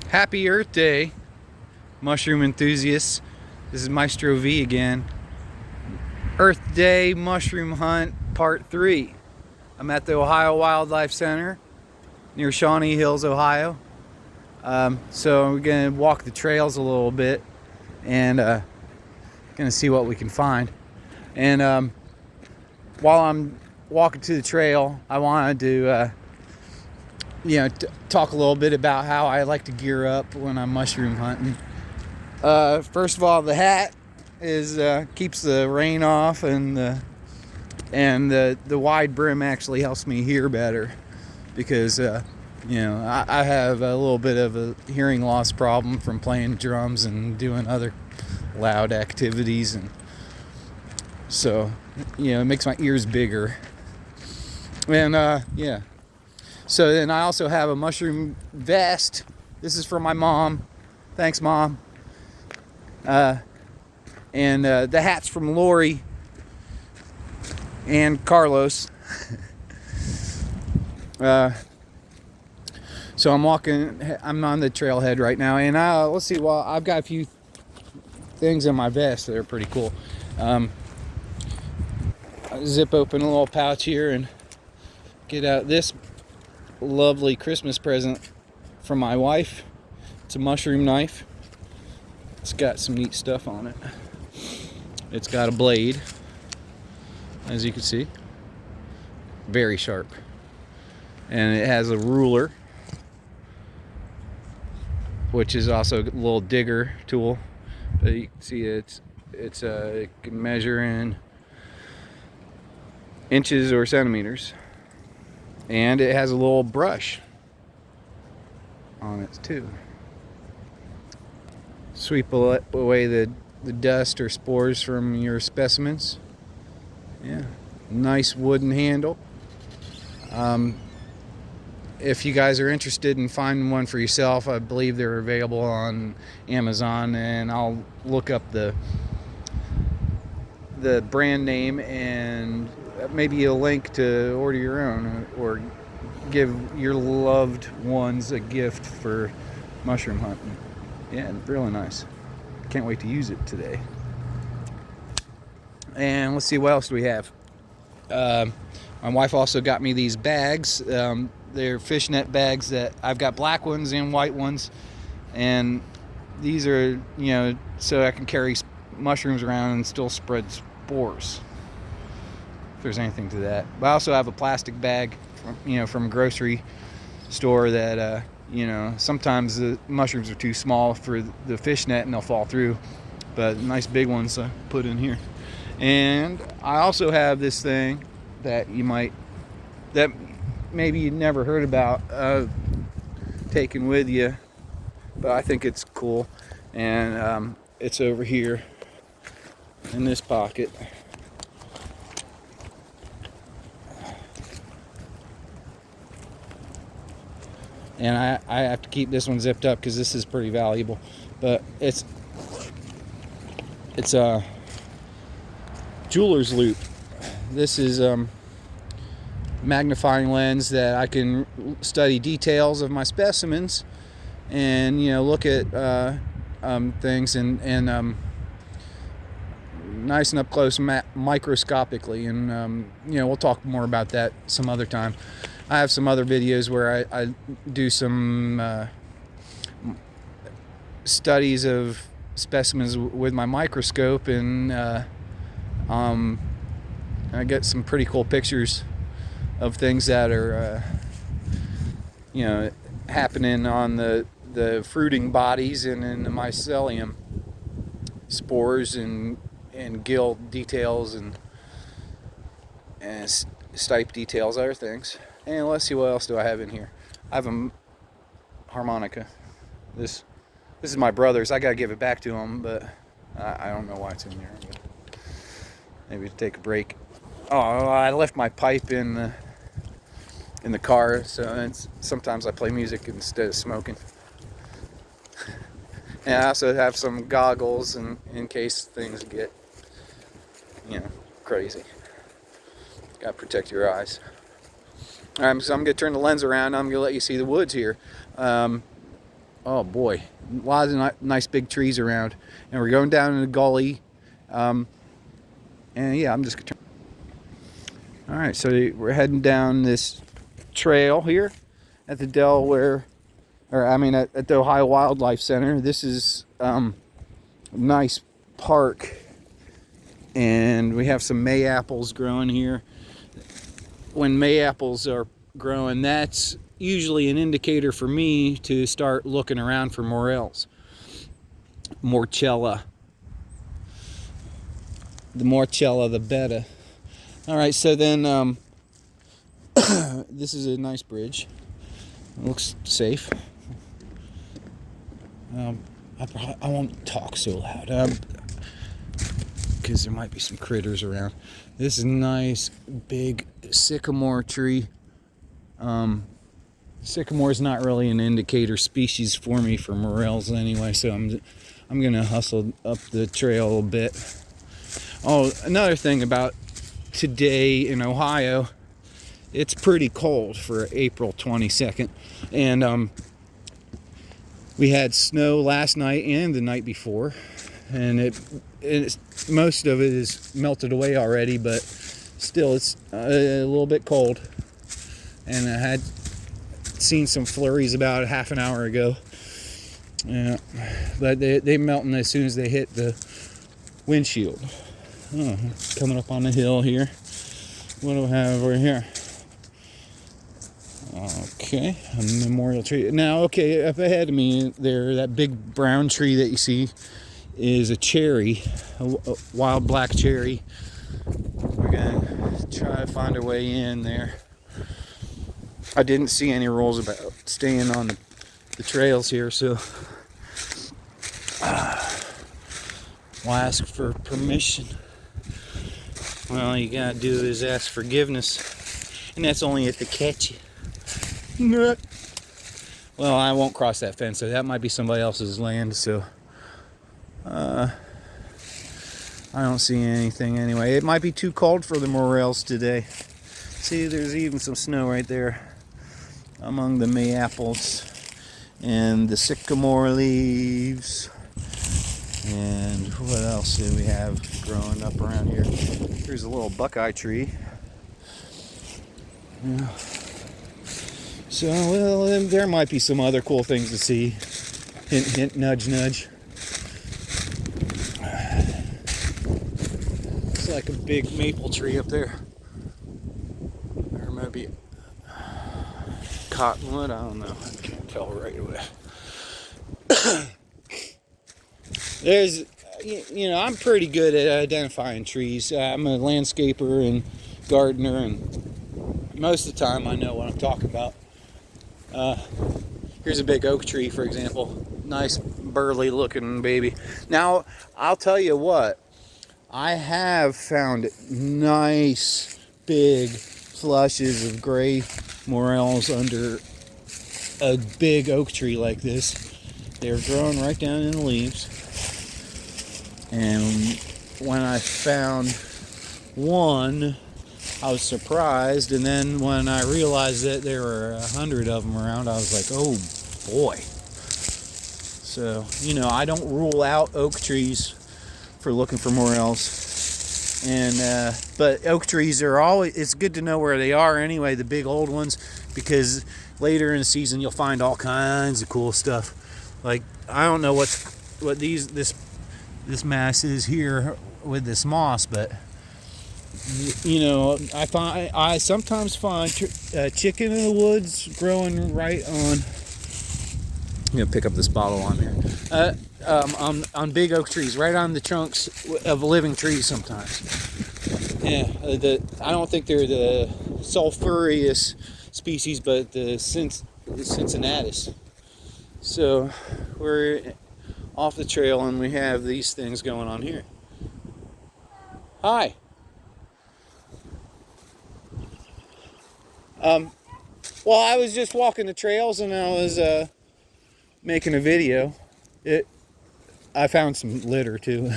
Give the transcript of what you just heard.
Happy Earth Day, mushroom enthusiasts. This is Maestro V again. Earth Day mushroom hunt part 3. I'm at the Ohio Wildlife Center near Shawnee Hills, Ohio. So we're gonna walk the trails a little bit and gonna see what we can find. And while I'm walking to the trail, I wanted to talk a little bit about how I like to gear up when I'm mushroom hunting. First of all, the hat is keeps the rain off, and the wide brim actually helps me hear better because I have a little bit of a hearing loss problem from playing drums and doing other loud activities, and so it makes my ears bigger. And so then I also have a mushroom vest. This is for my mom. Thanks, Mom. And the hat's from Lori and Carlos. So I'm on the trailhead right now, and let's see. Well, I've got a few things in my vest that are pretty cool. I zip open a little pouch here and get out this lovely Christmas present from my wife. It's a mushroom knife. It's got some neat stuff on it. It's got a blade, as you can see, very sharp, and it has a ruler, which is also a little digger tool. But you can see it can measure in inches or centimeters, and it has a little brush on it too. Sweep away the dust or spores from your specimens. Yeah, nice wooden handle. If you guys are interested in finding one for yourself, I believe they're available on Amazon, and I'll look up the brand name and maybe a link to order your own or give your loved ones a gift for mushroom hunting. Yeah, really nice. Can't wait to use it today. And let's see, what else do we have? My wife also got me these bags. They're fishnet bags that I've got black ones and white ones, and these are so I can carry mushrooms around and still spread spores, if there's anything to that. But I also have a plastic bag from a grocery store that sometimes the mushrooms are too small for the fishnet and they'll fall through, but nice big ones I put in here. And I also have this thing that maybe you never heard about taking with you, but I think it's cool, and it's over here in this pocket. And I have to keep this one zipped up because this is pretty valuable, but it's a jeweler's loupe. This is magnifying lens that I can study details of my specimens and look at things and nice and up close microscopically, and we'll talk more about that some other time. I have some other videos where I do some studies of specimens with my microscope, and I get some pretty cool pictures of things that are happening on the fruiting bodies and in the mycelium, spores and gill details and stipe details, other things. And let's see, what else do I have in here? I have a harmonica. This is my brother's. I gotta give it back to him, but I don't know why it's in there. But maybe to take a break. Oh, I left my pipe in the car, so sometimes I play music instead of smoking. And I also have some goggles in case things get crazy. Gotta protect your eyes. So I'm going to turn the lens around. I'm going to let you see the woods here. Oh boy, a lot of nice big trees around, and we're going down in a gully. And yeah, I'm just gonna turn. All right, so we're heading down this trail here at the Delaware, or I mean at the Ohio Wildlife Center. This is a nice park, and we have some May apples growing here. When May apples are growing, that's usually an indicator for me to start looking around for morels. Morchella. The morchella, the better. All right, so then this is a nice bridge. It looks safe. I won't talk so loud because there might be some critters around. This is a nice big sycamore tree. Sycamore is not really an indicator species for me for morels anyway, so I'm gonna hustle up the trail a bit. Oh, another thing about today in Ohio, it's pretty cold for April 22nd, and we had snow last night and the night before, and most of it is melted away already, but still it's a little bit cold. And I had seen some flurries about half an hour ago. Yeah, but they melting as soon as they hit the windshield. Oh, coming up on the hill here. What do we have over here? Okay, a memorial tree. Now, okay, up ahead of me there, that big brown tree that you see is a cherry, a wild black cherry. We're gonna try to find our way in there. I didn't see any rules about staying on the trails here, so we'll ask for permission. Well, all you gotta do is ask forgiveness, and that's only if they catch you. Well, I won't cross that fence, so that might be somebody else's land, so I don't see anything anyway. It might be too cold for the morels today. See, there's even some snow right there among the May apples and the sycamore leaves. And what else do we have growing up around here? Here's a little buckeye tree. Yeah. So, well, there might be some other cool things to see. Hint, hint, nudge, nudge. It's like a big maple tree up there. Or maybe cottonwood, I don't know. I can't tell right away. There's, I'm pretty good at identifying trees. I'm a landscaper and gardener, and most of the time I know what I'm talking about. Here's a big oak tree, for example. Nice burly looking baby. Now, I'll tell you what, I have found nice big flushes of gray morels under a big oak tree like this. They're growing right down in the leaves. And when I found one, I was surprised, and then when I realized that there were 100 of them around, I was like, oh boy. So, I don't rule out oak trees for looking for morels. And but oak trees are always, it's good to know where they are anyway, the big old ones, because later in the season you'll find all kinds of cool stuff. Like, I don't know what this mass is here with this moss, but I sometimes find chicken in the woods growing right on. I'm gonna pick up this bottle on here. On big oak trees, right on the trunks of living trees sometimes. Yeah, I don't think they're the sulphureous species, but the Cincinnatus. So we're off the trail, and we have these things going on here. Hi. Well, I was just walking the trails, and I was making a video. I found some litter too.